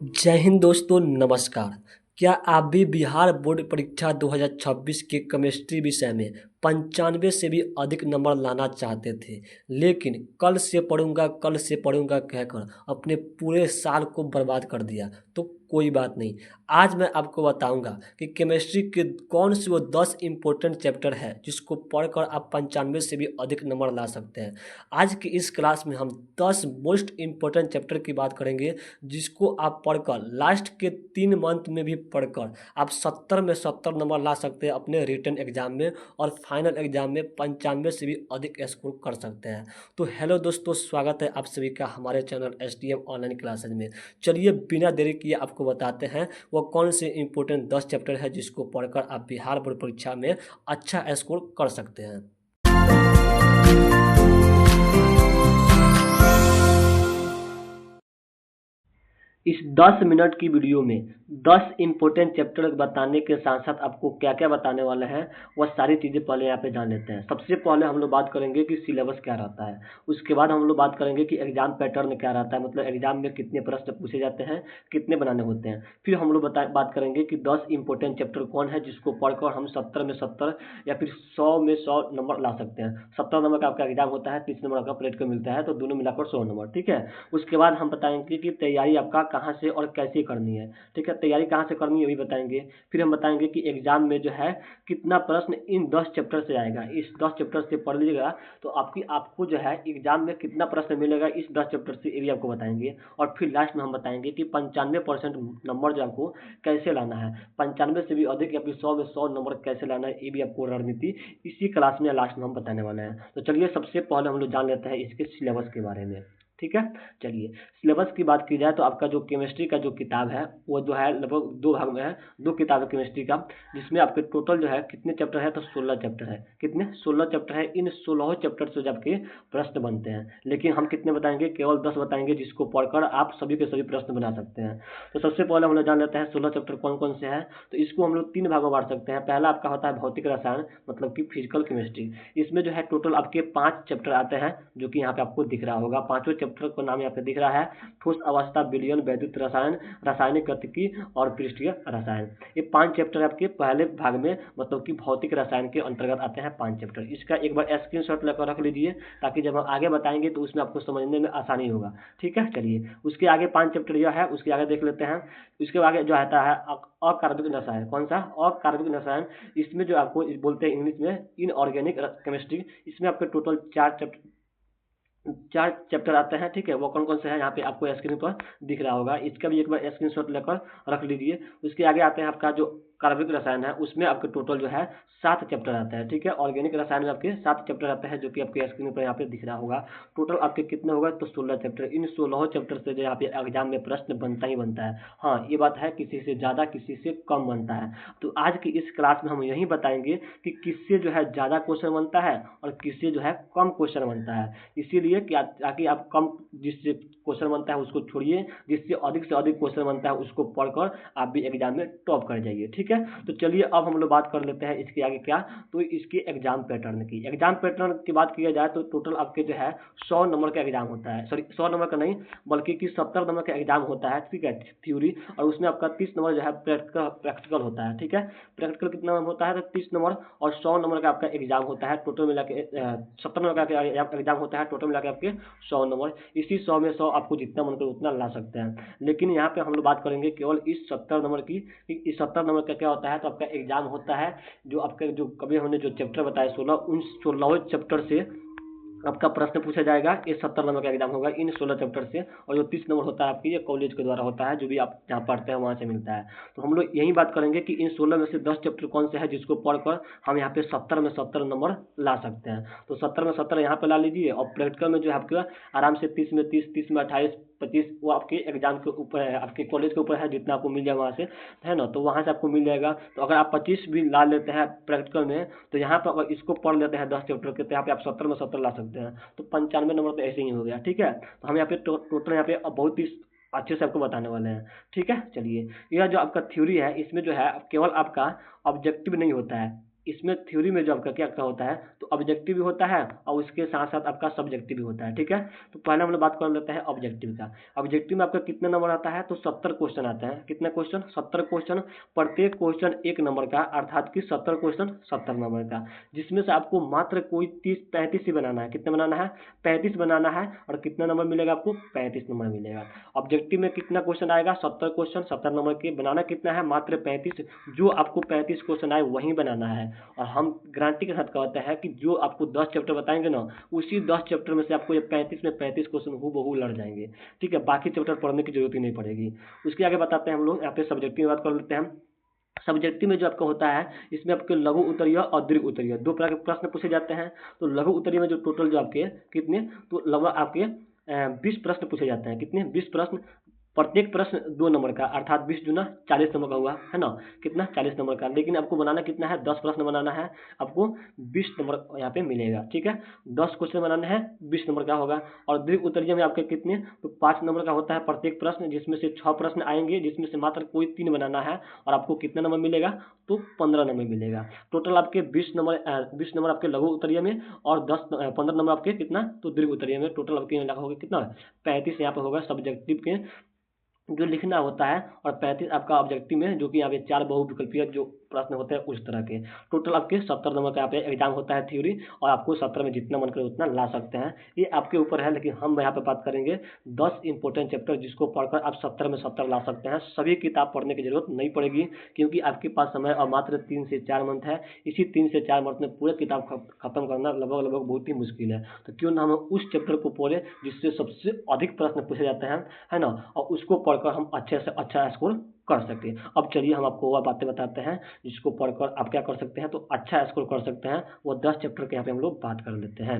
जय हिंद दोस्तों, नमस्कार। क्या आप भी बिहार बोर्ड परीक्षा 2026 के केमिस्ट्री विषय में 95 से भी अधिक नंबर लाना चाहते थे, लेकिन कल से पढ़ूंगा कहकर अपने पूरे साल को बर्बाद कर दिया? तो कोई बात नहीं, आज मैं आपको बताऊंगा कि केमिस्ट्री के कौन से वो 10 इम्पोर्टेंट चैप्टर है जिसको पढ़कर आप 95 से भी अधिक नंबर ला सकते हैं। आज की इस क्लास में हम 10 मोस्ट इम्पोर्टेंट चैप्टर की बात करेंगे, जिसको आप पढ़कर लास्ट के 3 मंथ में भी पढ़कर आप 70 में 70 नंबर ला सकते हैं अपने रिटन एग्जाम में, और फाइनल एग्जाम में 95 से भी अधिक स्कोर कर सकते हैं। तो हेलो दोस्तों, स्वागत है आप सभी का हमारे चैनल STM ऑनलाइन क्लासेज में। चलिए बिना देरी किए आपको बताते हैं वो कौन से इंपॉर्टेंट 10 चैप्टर है जिसको पढ़कर आप बिहार बोर्ड परीक्षा में अच्छा स्कोर कर सकते हैं। इस 10 मिनट की वीडियो में 10 इम्पोर्टेंट चैप्टर बताने के साथ साथ आपको क्या क्या बताने वाला है वह सारी चीज़ें पहले यहाँ पे जान लेते हैं। सबसे पहले हम लोग बात करेंगे कि सिलेबस क्या रहता है। उसके बाद हम लोग बात करेंगे कि एग्जाम पैटर्न क्या रहता है, मतलब एग्जाम में कितने प्रश्न पूछे जाते हैं, कितने बनाने होते हैं। फिर हम लोग बात करेंगे कि 10 इंपॉर्टेंट चैप्टर कौन है जिसको पढ़कर हम 70 में 70 या फिर 100 में 100 नंबर ला सकते हैं। 70 नंबर का आपका एग्जाम होता है, 30 नंबर आपका प्रैक्टिकल मिलता है, तो दोनों मिलाकर 100 नंबर। ठीक है। उसके बाद हम बताएंगे कि तैयारी आपका कहाँ से और कैसे करनी है। ठीक है, तैयारी कहाँ से करनी है भी बताएंगे। फिर हम बताएंगे कि एग्जाम में जो है कितना प्रश्न इन 10 चैप्टर से आएगा। इस 10 चैप्टर से पढ़ लीजिएगा तो आपको जो है एग्जाम में कितना प्रश्न मिलेगा इस 10 चैप्टर से, ये भी आपको बताएंगे। और फिर लास्ट में हम बताएंगे कि 95% नंबर जो आपको कैसे लाना है, 95 से भी अधिक या फिर 100 में 100 नंबर कैसे लाना है, ये भी आपको रणनीति इसी क्लास में लास्ट में हम बताने वाले हैं। तो चलिए सबसे पहले हम लोग जान लेते हैं इसके सिलेबस के बारे में। ठीक है, चलिए सिलेबस की बात की जाए तो आपका जो केमिस्ट्री का जो किताब है वो जो है लगभग 2 भाग में है। 2 किताब है केमिस्ट्री का, जिसमें आपके टोटल जो है कितने चैप्टर है, तो 16 चैप्टर है। कितने? 16 चैप्टर है। इन 16 चैप्टर से जब के प्रश्न बनते हैं, लेकिन हम कितने बताएंगे? केवल 10 बताएंगे जिसको पढ़कर आप सभी के सभी प्रश्न बना सकते हैं। तो सबसे पहले हम लोग जान लेते हैं 16 चैप्टर कौन कौन से हैं। तो इसको हम लोग 3 भागों में बांट सकते हैं। पहला आपका होता है भौतिक रसायन, मतलब कि फिजिकल केमिस्ट्री। इसमें जो है टोटल आपके 5 चैप्टर आते हैं, जो कि यहाँ पे आपको दिख रहा होगा। पांचों चैप्टर का नाम यहाँ पे दिख रहा है, ठोस अवस्था, विलयन, वैद्युत रसायन, रासायनिक गतिकी और पृष्ठीय रसायन। ये 5 चैप्टर आपके पहले भाग में, मतलब कि भौतिक रसायन के अंतर्गत आते हैं 5 चैप्टर। इसका एक बार स्क्रीनशॉट लेकर रख लीजिए, ताकि जब हम आगे बताएंगे तो उसमें आपको समझने में आसानी होगा। ठीक है, चलिए उसके आगे 5 चैप्टर यह है, उसके आगे देख लेते हैं। इसके आगे जो आता है अकार्बनिक रसायन। कौन सा? अकार्बनिक रसायन। इसमें जो आपको बोलते हैं इंग्लिश में इनऑर्गेनिक केमिस्ट्री। इसमें आपके टोटल 4 चैप्टर आते हैं। ठीक है, वो कौन कौन से हैं यहाँ पे आपको स्क्रीन पर दिख रहा होगा। इसका भी एक बार स्क्रीनशॉट लेकर रख लीजिए। उसके आगे आते हैं आपका जो कार्बनिक रसायन है, उसमें आपके टोटल जो है 7 चैप्टर आता है। ठीक है, ऑर्गेनिक रसायन में आपके 7 चैप्टर आते हैं, जो कि आपके स्क्रीन पर यहाँ पे दिख रहा होगा। टोटल आपके कितने होगा? तो 16 चैप्टर। इन 16 चैप्टर से जो यहाँ पे एग्जाम में प्रश्न बनता ही बनता है। हाँ, ये बात है, किसी से ज़्यादा किसी से कम बनता है। तो आज की इस क्लास में हम यही बताएंगे कि किससे जो है ज़्यादा क्वेश्चन बनता है और किससे जो है कम क्वेश्चन बनता है। इसीलिए कि ताकि आप कम जिससे क्वेश्चन बनता है उसको छोड़िए, जिससे अधिक से अधिक क्वेश्चन बनता है उसको पढ़कर आप भी एग्जाम में टॉप कर जाइए। ठीक है, तो चलिए अब हम लोग बात कर लेते हैं इसके आगे क्या, तो इसके एग्जाम पैटर्न की। एग्जाम पैटर्न की बात किया जाए तो टोटल आपके जो है 100 नंबर का एग्जाम होता है। सॉरी, 100 नंबर का नहीं, बल्कि कि 70 नंबर का एग्जाम होता है। ठीक है, थ्योरी, और उसमें आपका 30 नंबर जो है प्रैक्टिकल होता है। ठीक है, प्रैक्टिकल कितना होता है? तो 30 नंबर, और 100 नंबर का आपका एग्जाम होता है। टोटल मिला के 70 नंबर का एग्जाम होता है, टोटल मिला के आपके 100 नंबर। इसी 100 में 100 आपको जितना मन करे उतना ला सकते हैं। लेकिन यहाँ पे हम लोग बात करेंगे केवल इस 70 नंबर की। इस 70 नंबर का क्या होता है? तो आपका एग्जाम होता है, जो आपके जो कभी हमने जो चैप्टर बताए 16, उन 16 चैप्टर से आपका प्रश्न पूछा जाएगा। ये 70 नंबर का एग्जाम होगा इन 16 चैप्टर से। और जो 30 नंबर होता है आपकी, ये कॉलेज के द्वारा होता है, जो भी आप जहाँ पढ़ते हैं वहाँ से मिलता है। तो हम लोग यही बात करेंगे कि इन 16 में से 10 चैप्टर कौन से है जिसको पढ़कर हम यहाँ पे 70 में 70 नंबर ला सकते हैं। तो 70 में 70 यहाँ पे ला लीजिए। और प्रैक्टिकल में जो है आपका आराम से 30 में 30, 30 में 28, 25, वो आपके एग्जाम के ऊपर है, आपके कॉलेज के ऊपर है, जितना आपको मिल जाए वहाँ से, है ना। तो वहाँ से आपको मिल जाएगा। तो अगर आप 25 भी ला लेते हैं प्रैक्टिकल में, तो यहाँ पर अगर इसको पढ़ लेते हैं 10 चैप्टर के, तो यहाँ पे आप 70 में 70 ला सकते हैं। तो 95 नंबर तो ऐसे ही हो गया। ठीक है, तो हम यहाँ पे टोटल यहाँ पे बहुत ही अच्छे से आपको बताने वाले हैं। ठीक है, चलिए यह जो आपका थ्योरी है, इसमें जो है केवल आपका ऑब्जेक्टिव नहीं होता है, इसमें थ्योरी में जो आपका क्या क्या होता है, तो ऑब्जेक्टिव भी होता है और उसके साथ साथ आपका सब्जेक्टिव भी होता है। ठीक है, तो पहले हम लोग बात कर लेते हैं ऑब्जेक्टिव का। ऑब्जेक्टिव में आपका कितने नंबर आता है, तो 70 क्वेश्चन आते हैं। कितने क्वेश्चन, 70 क्वेश्चन। प्रत्येक क्वेश्चन 1 नंबर का, अर्थात कि 70 क्वेश्चन 70 नंबर का, जिसमें से आपको मात्र कोई 30-35 ही बनाना है। कितने बनाना है, 35 बनाना है। और कितना नंबर मिलेगा आपको, 35 नंबर मिलेगा। ऑब्जेक्टिव में कितना क्वेश्चन आएगा, 70 क्वेश्चन 70 नंबर के, बनाना कितना है, मात्र 35। जो आपको 35 क्वेश्चन आए वही बनाना है। और हम गारंटी के साथ कहते हैं कि जो आपको 10 चैप्टर बताएंगे ना, उसी 10 चैप्टर में से आपको ये 35 में 35 क्वेश्चन हूबहू लड़ जाएंगे। ठीक है, बाकी चैप्टर पढ़ने की जरूरत ही नहीं पड़ेगी। उसके आगे बताते हैं हम लोग, यहाँ पे सब्जेक्टिव में बात कर लेते हैं। सब्जेक्टिव में जो आपका होता है, इसमें आपके लघु उत्तरीय और दीर्घ उत्तरीय दो प्रकार के प्रश्न पूछे जाते हैं। तो लघु उत्तरीय में जो टोटल जो आपके कितने, तो लगभग आपके 20 प्रश्न पूछे जाते हैं। कितने, 20 प्रश्न। प्रत्येक प्रश्न 2 नंबर का, अर्थात 20 दूना 40 नंबर का हुआ है ना, कितना, 40 नंबर का। लेकिन आपको बनाना कितना है, 10 प्रश्न बनाना है, आपको 20 नंबर यहाँ पे मिलेगा। ठीक है, 10 क्वेश्चन बनाने हैं, 20 नंबर का होगा। और दीर्घ उत्तरीय में आपके कितने, तो 5 नंबर का होता है प्रत्येक प्रश्न, जिसमें से 6 प्रश्न आएंगे, जिसमें से मात्र कोई 3 बनाना है। और आपको कितना नंबर मिलेगा, तो 15 नंबर मिलेगा। टोटल आपके 20 नंबर आपके लघु उत्तरीय में, और 15 नंबर आपके कितना, तो दीर्घ उत्तरीय में। टोटल आपके होगा कितना, 35 यहाँ पे होगा सब्जेक्टिव के जो लिखना होता है। और 35 आपका ऑब्जेक्टिव में, जो कि यहाँ पे 4 बहुविकल्पीय जो प्रश्न होते हैं उस तरह के। टोटल आपके 70 नंबर का यहाँ पे एग्जाम होता है थ्योरी, और आपको 70 में जितना मन करे उतना ला सकते हैं, ये आपके ऊपर है। लेकिन हम यहाँ पे बात करेंगे 10 इंपॉर्टेंट चैप्टर, जिसको पढ़कर आप 70 में 70 ला सकते हैं। सभी किताब पढ़ने की जरूरत नहीं पड़ेगी, क्योंकि आपके पास समय और मात्र 3 से 4 मंथ है। इसी 3 से 4 मंथ में पूरे किताब खत्म करना लगभग बहुत ही मुश्किल है। तो क्यों ना हम उस चैप्टर को पढ़े जिससे सबसे अधिक प्रश्न पूछे जाते हैं, है ना, और उसको पढ़कर हम अच्छे से अच्छा स्कोर कर सकते हैं। अब चलिए हम आपको वह बातें बताते हैं जिसको पढ़कर आप क्या कर सकते हैं, तो अच्छा स्कोर कर सकते हैं। वो 10 चैप्टर के यहाँ पे हम लोग बात कर लेते हैं।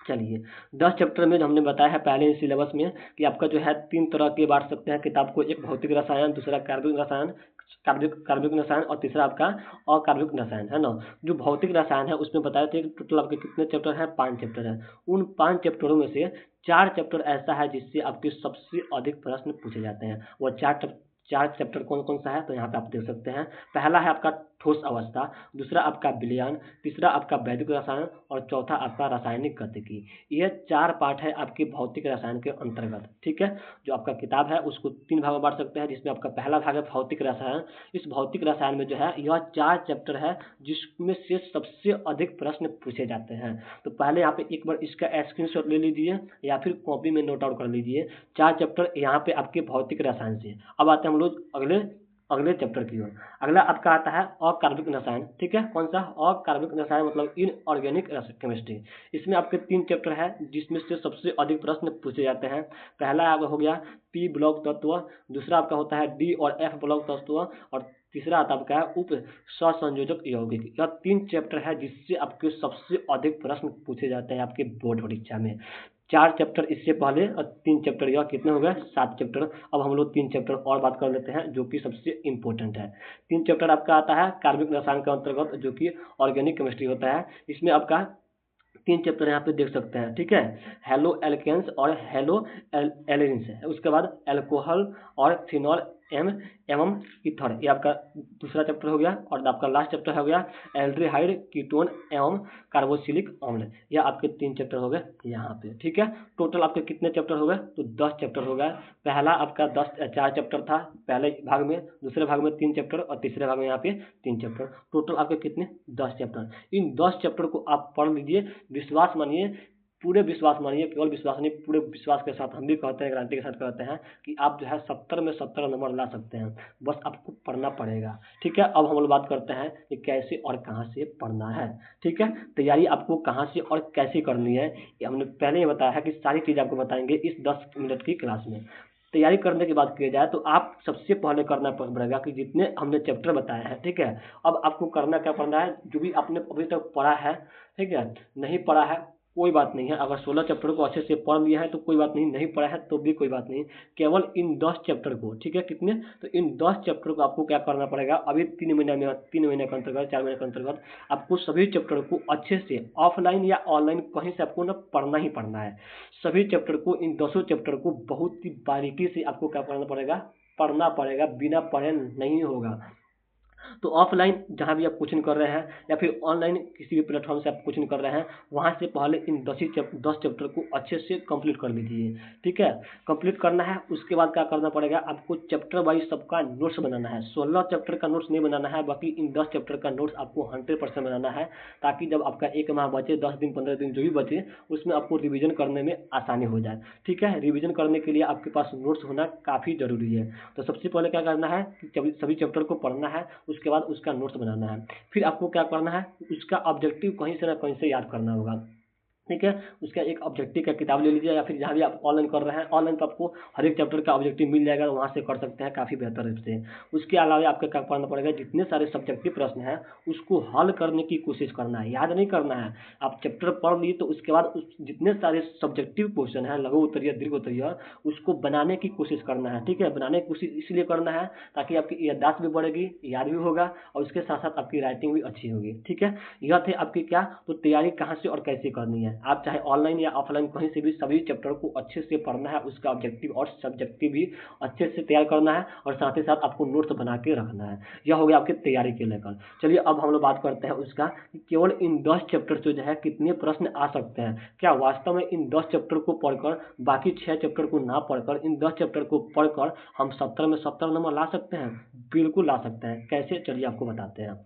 चलिए, 10 चैप्टर में जो हमने बताया है पहले ही सिलेबस में, कि आपका जो है 3 तरह के बांट सकते हैं किताब को। एक भौतिक रसायन, दूसरा कार्बनिक रसायन, कार्बनिक रसायन, और तीसरा आपका अकार्बनिक रसायन, है ना। जो भौतिक रसायन है उसमें बताए थे टोटल आपके कितने चैप्टर हैं, 5 चैप्टर हैं। उन 5 चैप्टरों में से 4 चैप्टर ऐसा है जिससे आपके सबसे अधिक प्रश्न पूछे जाते हैं। वो 4 चैप्टर कौन कौन सा है, तो यहाँ पे आप देख सकते हैं। पहला है आपका ठोस अवस्था, दूसरा आपका विलयन, तीसरा आपका वैदिक रसायन, और चौथा आपका रासायनिक गतिकी। ये 4 पार्ट है आपके भौतिक रसायन के अंतर्गत। ठीक है, जो आपका किताब है उसको 3 भाग में बांट सकते हैं, जिसमें आपका पहला भाग है भौतिक रसायन। इस भौतिक रसायन में जो है यह 4 चैप्टर है जिसमें से सबसे अधिक प्रश्न पूछे जाते हैं। तो पहले यहाँ पे एक बार इसका स्क्रीनशॉट ले लीजिए, या फिर कॉपी में नोट आउट कर लीजिए। 4 चैप्टर यहाँ पे आपके भौतिक रसायन से। अब आते हैं हम लोग अगले अगले चैप्टर की ओर। अगला आपका आता है अकार्बनिक रसायन। ठीक है, कौन सा, अकार्बनिक रसायन मतलब इनऑर्गेनिक केमिस्ट्री। इसमें आपके 3 चैप्टर है जिसमें से सबसे अधिक प्रश्न पूछे जाते हैं। पहला आपका हो गया पी ब्लॉक तत्व, दूसरा आपका होता है डी और एफ ब्लॉक तत्व, और तीसरा आता आपका है उप सहसंयोजक यौगिक। यह 3 चैप्टर है जिससे आपके सबसे अधिक प्रश्न पूछे जाते हैं आपके बोर्ड परीक्षा में। 4 चैप्टर इससे पहले और 3 चैप्टर, यह कितने हो गए, 7 चैप्टर। अब हम लोग 3 चैप्टर और बात कर लेते हैं जो कि सबसे इंपॉर्टेंट है। 3 चैप्टर आपका आता है कार्बनिक रसायन के अंतर्गत, जो कि ऑर्गेनिक केमिस्ट्री होता है। इसमें आपका 3 चैप्टर यहाँ पे देख सकते हैं। ठीक है, हेलो एल्केन्स और हेलो एलिन्स है। उसके बाद एल्कोहल और फिनॉल एवं ईथर, ये आपका दूसरा चैप्टर हो गया। और आपका लास्ट चैप्टर हो गया एल्डिहाइड, कीटोन एवं कार्बोक्सिलिक अम्ल। यह आपके 3 चैप्टर हो गए यहाँ पे। ठीक है, टोटल आपके कितने चैप्टर हो गए, तो 10 चैप्टर हो गए। पहला आपका 4 चैप्टर था पहले भाग में, दूसरे भाग में 3 चैप्टर, और तीसरे भाग में यहाँ पे 3 चैप्टर। टोटल आपके कितने, 10 चैप्टर। इन 10 चैप्टर को आप पढ़ लीजिए, विश्वास मानिए, पूरे विश्वास मानिए, केवल विश्वास नहीं, पूरे विश्वास के साथ हम भी कहते हैं, गारंटी के साथ कहते हैं कि आप जो है 70 में 70 नंबर ला सकते हैं। बस आपको पढ़ना पड़ेगा। ठीक है, अब हम लोग बात करते हैं कि कैसे और कहाँ से पढ़ना है। ठीक है, तैयारी आपको कहाँ से और कैसे करनी है, ये हमने पहले ही बताया है कि सारी चीज़ आपको बताएंगे इस 10 मिनट की क्लास में। तैयारी करने की बात की जाए तो आप सबसे पहले करना पड़ेगा कि जितने हमने चैप्टर बताया है, ठीक है, अब आपको करना क्या पड़ना है, जो भी आपने अभी तक पढ़ा है, ठीक है, नहीं पढ़ा है कोई बात नहीं है। अगर 16 चैप्टर को अच्छे से पढ़ लिया है तो कोई बात नहीं, नहीं पढ़ा है तो भी कोई बात नहीं। केवल इन 10 चैप्टर को, ठीक है, कितने, तो इन 10 चैप्टर को आपको क्या करना पड़ेगा, अभी 3 महीने में, 3 महीने के अंतर्गत, 4 महीने के अंतर्गत आपको सभी चैप्टर को अच्छे से ऑफलाइन या ऑनलाइन कहीं से आपको ना पढ़ना ही पढ़ना है। सभी चैप्टर को, इन 10 चैप्टर को बहुत ही बारीकी से आपको क्या करना पड़ेगा, पढ़ना पड़ेगा, बिना पढ़े नहीं होगा। तो ऑफलाइन जहाँ भी आप कोचिंग कर रहे हैं या फिर ऑनलाइन किसी भी प्लेटफॉर्म से आप कोचिंग कर रहे हैं, वहाँ से पहले इन 10 चैप्टर को अच्छे से कंप्लीट कर लीजिए। ठीक है, कंप्लीट करना है। उसके बाद क्या करना पड़ेगा, आपको चैप्टर वाइज सबका नोट्स बनाना है। 16 चैप्टर का नोट्स नहीं बनाना है, बाकी इन 10 चैप्टर का नोट्स आपको 100% बनाना है, ताकि जब आपका 1 माह बचे, 10 दिन 15 दिन जो भी बचे, उसमें आपको रिविजन करने में आसानी हो जाए। ठीक है, रिविजन करने के लिए आपके पास नोट्स होना काफ़ी ज़रूरी है। तो सबसे पहले क्या करना है कि सभी चैप्टर को पढ़ना है, उसके बाद उसका नोट्स बनाना है। फिर आपको क्या करना है, उसका ऑब्जेक्टिव कहीं से ना कहीं से याद करना होगा। ठीक है, उसका एक ऑब्जेक्टिव का किताब ले लीजिए, या फिर जहाँ भी आप ऑनलाइन कर रहे हैं, ऑनलाइन तो आपको हर एक चैप्टर का ऑब्जेक्टिव मिल जाएगा, वहाँ से कर सकते हैं काफ़ी बेहतर रूप से। उसके अलावा आपको क्या करना पड़ेगा, जितने सारे सब्जेक्टिव प्रश्न हैं उसको हल करने की कोशिश करना है, याद नहीं करना है। आप चैप्टर पढ़ लिए तो उसके बाद उस जितने सारे सब्जेक्टिव क्वेश्चन हैं, लघु उत्तरीय दीर्घ उत्तरीय, उसको बनाने की कोशिश करना है। ठीक है, बनाने की कोशिश इसलिए करना है ताकि आपकी याददाश्त भी बढ़ेगी, याद भी होगा, और उसके साथ साथ आपकी राइटिंग भी अच्छी होगी। ठीक है, यह थे आपकी क्या, तो तैयारी कहाँ से और कैसे करनी है। आप चाहे ऑनलाइन या ऑफलाइन कहीं से भी सभी चैप्टर को अच्छे से पढ़ना है, उसका ऑब्जेक्टिव और सब्जेक्टिव भी अच्छे से तैयार करना है, और साथ ही साथ आपको नोट्स बना के रखना है। यह हो गया आपकी तैयारी के लेकर। चलिए अब हम लोग बात करते हैं उसका कि केवल इन 10 चैप्टर से जो है कितने प्रश्न आ सकते हैं। क्या वास्तव में इन 10 चैप्टर को पढ़कर, बाकी 6 चैप्टर को ना पढ़कर, इन 10 चैप्टर को पढ़कर हम 70 में 70 नंबर ला सकते हैं? बिल्कुल ला सकते हैं। कैसे, चलिए आपको बताते हैं।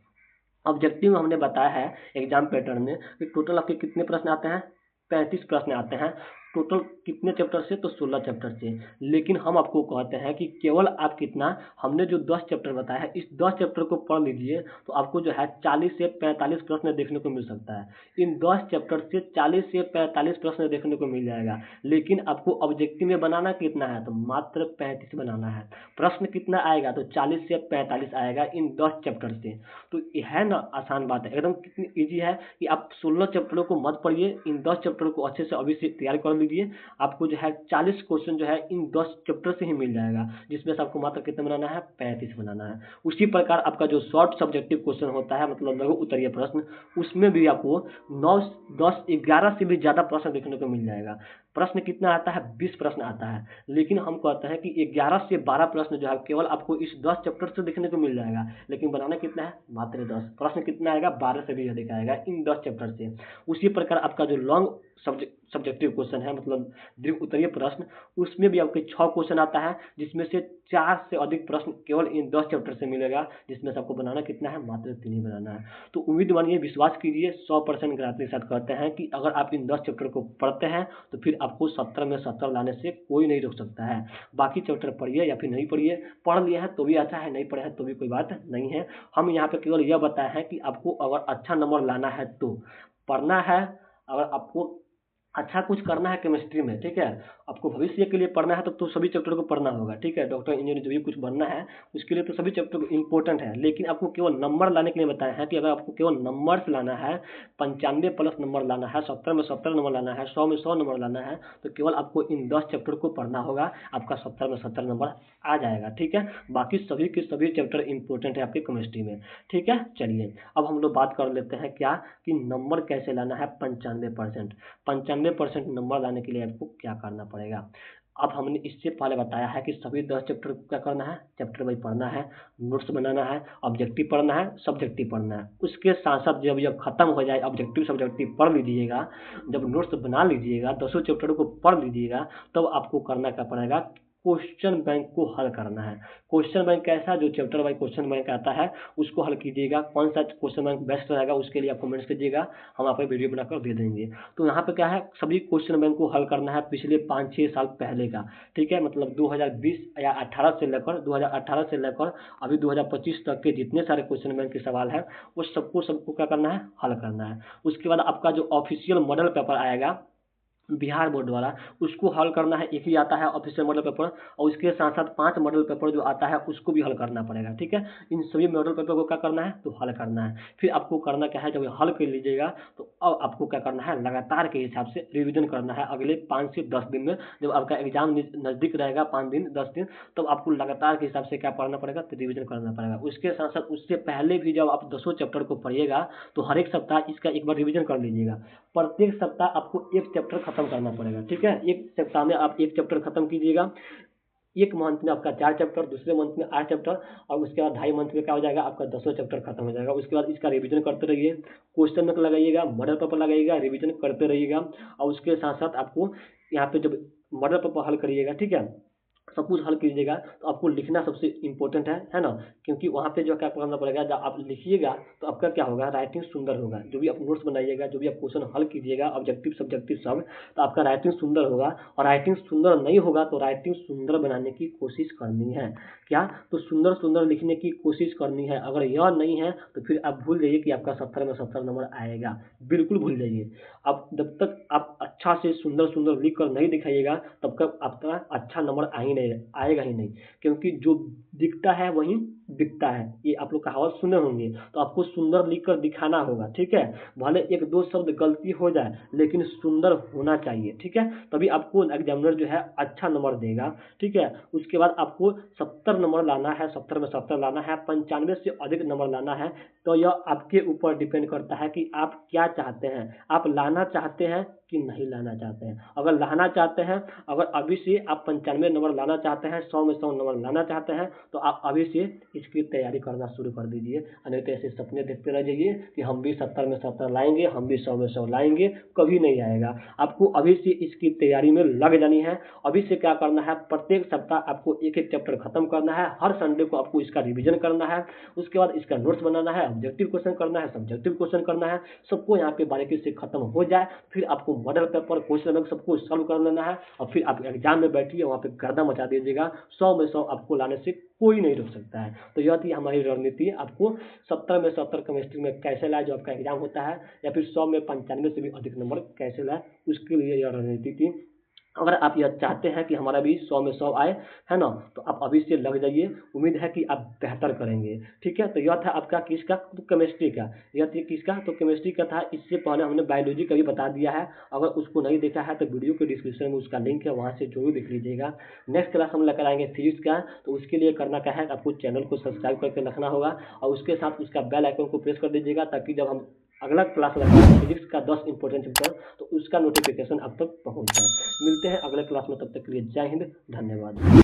ऑब्जेक्टिव में हमने बताया है एग्जाम पैटर्न में कि टोटल आपके कितने प्रश्न आते हैं, 35 प्रश्न आते हैं। टोटल कितने चैप्टर से, तो 16 चैप्टर से। लेकिन हम आपको कहते हैं कि केवल आप कितना, हमने जो 10 चैप्टर बताया है, इस 10 चैप्टर को पढ़ लीजिए तो आपको जो है 40 से 45 प्रश्न देखने को मिल सकता है। इन 10 चैप्टर से 40 से 45 प्रश्न देखने को मिल जाएगा। लेकिन आपको ऑब्जेक्टिव में बनाना कितना है, तो मात्र 35 बनाना है। प्रश्न कितना आएगा, तो 40 से 45 आएगा इन 10 चैप्टर से। तो ये है ना, आसान बात है एकदम, कितनी इजी है कि आप 16 चैप्टरों को मत पढ़िए, इन 10 चैप्टरों को अच्छे से अभी से तैयार कर लीजिए। आपको जो है 40 क्वेश्चन जो है इन 10 चैप्टर से ही मिल जाएगा, जिसमें से आपको मात्र कितना बनाना है, 35 बनाना है। उसी प्रकार आपका जो शॉर्ट सब्जेक्टिव क्वेश्चन होता है, मतलब लघु उत्तरीय प्रश्न, उसमें भी आपको 9, 10, 11 से भी ज़्यादा प्रश्न देखने को मिल जाएगा। प्रश्न कितना आता है, 20 प्रश्न आता है। लेकिन हम कहते हैं कि 11 से 12 प्रश्न जो है केवल आपको इस 10 चैप्टर से देखने को मिल जाएगा। लेकिन बनाना कितना है, मात्र 10। प्रश्न कितना आएगा, 12 से भी अधिक आएगा इन 10 चैप्टर से। उसी प्रकार आपका जो लॉन्ग सब्जेक्टिव क्वेश्चन है, मतलब दीर्घ उत्तरीय प्रश्न, उसमें भी आपके 6 क्वेश्चन आता है, जिसमें से 4 से अधिक प्रश्न केवल इन 10 चैप्टर से मिलेगा, जिसमें से आपको बनाना कितना है, मात्र 3 ही बनाना है। तो उम्मीद मानिए, विश्वास कीजिए, 100% गारंटी के साथ कहते हैं कि अगर आप इन 10 चैप्टर को पढ़ते हैं तो फिर आपको 70 में 70 लाने से कोई नहीं रोक सकता है। बाकी चैप्टर पढ़िए या फिर नहीं पढ़िए, पढ़ लिए हैं तो भी अच्छा है, नहीं पढ़े हैं तो भी कोई बात नहीं है। हम यहाँ पे केवल यह बताया है कि आपको अगर अच्छा नंबर लाना है तो पढ़ना है। अगर आपको अच्छा कुछ करना है केमिस्ट्री में, ठीक है, आपको भविष्य के लिए पढ़ना है, तो सभी चैप्टर को पढ़ना होगा। ठीक है, डॉक्टर इंजीनियर जो भी कुछ बनना है उसके लिए तो सभी चैप्टर इंपॉर्टेंट है। लेकिन आपको केवल नंबर लाने के लिए बताया है कि अगर आपको केवल नंबर्स लाना है, 95 प्लस नंबर लाना है, 70 में 70 नंबर लाना है, 100 में 100 नंबर लाना है, तो केवल आपको इन 10 चैप्टर को पढ़ना होगा, आपका 70 में 70 नंबर आ जाएगा। ठीक है, बाकी सभी के सभी चैप्टर इंपॉर्टेंट है आपके केमिस्ट्री में। ठीक है, चलिए अब हम लोग बात कर लेते हैं क्या, कि नंबर कैसे लाना है 95%। 95% नंबर लाने के लिए आपको क्या करना पड़ेगा। अब हमने इससे पहले बताया है कि सभी 10 चैप्टर को क्या करना है, चैप्टर वाइज पढ़ना है, नोट्स बनाना है, ऑब्जेक्टिव पढ़ना है, सब्जेक्टिव पढ़ना है। उसके साथ साथ जब यह खत्म हो जाए, ऑब्जेक्टिव सब्जेक्टिव पढ़ लीजिएगा, जब नोट्स बना लीजिएगा, 10 चैप्टरों को पढ़ लीजिएगा, तब आपको करना क्या पड़ेगा, क्वेश्चन बैंक को हल करना है। क्वेश्चन बैंक कैसा, जो चैप्टर वाइज क्वेश्चन बैंक आता है उसको हल कीजिएगा। कौन सा क्वेश्चन बैंक बेस्ट रहेगा उसके लिए आप कमेंट्स कीजिएगा, हम आपको वीडियो बनाकर दे देंगे। तो यहाँ पे क्या है, सभी क्वेश्चन बैंक को हल करना है पिछले 5-6 साल पहले का। ठीक है, मतलब 2020 या 18 से लेकर 2018 से लेकर अभी 2025 तक के जितने सारे क्वेश्चन बैंक के सवाल है, वो सबको क्या करना है, हल करना है। उसके बाद आपका जो ऑफिशियल मॉडल पेपर आएगा बिहार बोर्ड द्वारा, उसको हल करना है। एक ही आता है ऑफिशियल मॉडल पेपर, और उसके साथ साथ 5 मॉडल पेपर जो आता है उसको भी हल करना पड़ेगा। ठीक है, इन सभी मॉडल पेपर को क्या करना है, तो हल करना है। फिर आपको करना क्या है, जब हल कर लीजिएगा तो अब आपको क्या करना है, लगातार के हिसाब से रिविजन करना है। अगले 5 से 10 दिन में जब आपका एग्जाम नज़दीक रहेगा, 5 दिन 10 दिन, तब आपको लगातार के हिसाब से क्या पढ़ना पड़ेगा, तो रिविजन करना पड़ेगा। उसके साथ साथ उससे पहले भी जब आप 10 चैप्टर को पढ़िएगा तो हर एक सप्ताह इसका एक बार रिविजन कर लीजिएगा। प्रत्येक सप्ताह आपको एक चैप्टर खत्म करना पड़ेगा। ठीक है, एक सप्ताह में आप एक चैप्टर खत्म कीजिएगा। एक मंथ में आपका 4 चैप्टर, दूसरे मंथ में 8 चैप्टर, और उसके बाद 2.5 मंथ में क्या हो जाएगा, आपका 10वां चैप्टर खत्म हो जाएगा। उसके बाद इसका रिवीजन करते रहिए, क्वेश्चन बैंक लगाइएगा, मॉडल पेपर लगाइएगा, रिवीजन करते रहिएगा। और उसके साथ साथ आपको यहाँ पे जब मॉडल पेपर हल करिएगा, ठीक है, सब कुछ हल कीजिएगा, तो आपको लिखना सबसे इम्पोर्टेंट है ना, क्योंकि वहाँ पे जो क्या करना पड़ेगा, जब आप लिखिएगा तो आपका क्या होगा, राइटिंग सुंदर होगा। जो भी आप नोट्स बनाइएगा, जो भी आप क्वेश्चन हल कीजिएगा, ऑब्जेक्टिव सब्जेक्टिव सब, तो आपका राइटिंग सुंदर होगा। और राइटिंग सुंदर नहीं होगा तो राइटिंग सुंदर बनाने की कोशिश करनी है। क्या, तो सुंदर सुंदर लिखने की कोशिश करनी है। अगर यह नहीं है तो फिर आप भूल जाइए कि आपका 70 में 70 नंबर आएगा, बिल्कुल भूल जाइए। अब जब तक आप अच्छा से सुंदर सुंदर लिख कर नहीं दिखाइएगा, तब तक आपका अच्छा नंबर आएगा ही नहीं, क्योंकि जो दिखता है वही बिकता है, ये आप लोग कहावत सुने होंगे। तो आपको सुंदर लिख कर दिखाना होगा, ठीक है, भले एक दो शब्द गलती हो जाए लेकिन सुंदर होना चाहिए, ठीक है, तभी आपको एग्जामिनर जो है अच्छा नंबर देगा, ठीक है। उसके बाद आपको 70 नंबर लाना है, 70 में 70 लाना है, 95 से अधिक नंबर लाना है। तो यह आपके ऊपर डिपेंड करता है कि आप क्या चाहते हैं, आप लाना चाहते हैं कि नहीं लाना चाहते हैं। अगर लाना चाहते हैं, अगर अभी से आप 95 नंबर लाना चाहते हैं, 100 में 100 नंबर लाना चाहते हैं, तो आप अभी से इसकी तैयारी करना शुरू कर दीजिए। नहीं तो ऐसे सपने देखते रह जाइए कि हम भी 70 में 70 लाएंगे, हम भी 100 में 100 लाएंगे, कभी नहीं आएगा। आपको अभी से इसकी तैयारी में लग जानी है। अभी से क्या करना है, प्रत्येक सप्ताह आपको एक एक चैप्टर खत्म करना है, हर संडे को आपको इसका रिवीजन करना है। उसके बाद इसका नोट्स बनाना है, ऑब्जेक्टिव क्वेश्चन करना है, सब्जेक्टिव क्वेश्चन करना है, सबको यहाँ पे बारीकी से खत्म हो जाए। फिर आपको मॉडल पेपर, क्वेश्चन बैंक सबको सॉल्व कर लेना है, और फिर आप एग्जाम में बैठिए, वहाँ पे गर्दा मचा दीजिएगा। 100 में 100 आपको लाने से कोई नहीं रोक सकता है। तो यह थी हमारी रणनीति, आपको 70 में 70 केमिस्ट्री में कैसे लाए जो आपका एग्जाम होता है, या फिर 100 में 95 से भी अधिक नंबर कैसे लाए, उसके लिए यह रणनीति थी। अगर आप यह चाहते हैं कि हमारा भी 100 में 100 आए, है ना, तो आप अभी से लग जाइए। उम्मीद है कि आप बेहतर करेंगे, ठीक है। तो यह था आपका किसका, तो केमिस्ट्री का। यह थी किसका, तो केमिस्ट्री का था। इससे पहले हमने बायोलॉजी का भी बता दिया है। अगर उसको नहीं देखा है तो वीडियो के डिस्क्रिप्शन में उसका लिंक है, वहाँ से जरूर देख लीजिएगा। नेक्स्ट क्लास हम लेकर आएंगे फिजिक्स का। तो उसके लिए करना क्या है, आपको चैनल को सब्सक्राइब करके रखना होगा, और उसके साथ उसका बेल आइकन को प्रेस कर दीजिएगा, ताकि जब हम अगला क्लास लगाएंगे फिजिक्स का 10 इंपॉर्टेंट चैप्टर, तो उसका नोटिफिकेशन अब तक पहुंच जाए। मिलते हैं अगले क्लास में, तब तक के लिए जय हिंद, धन्यवाद।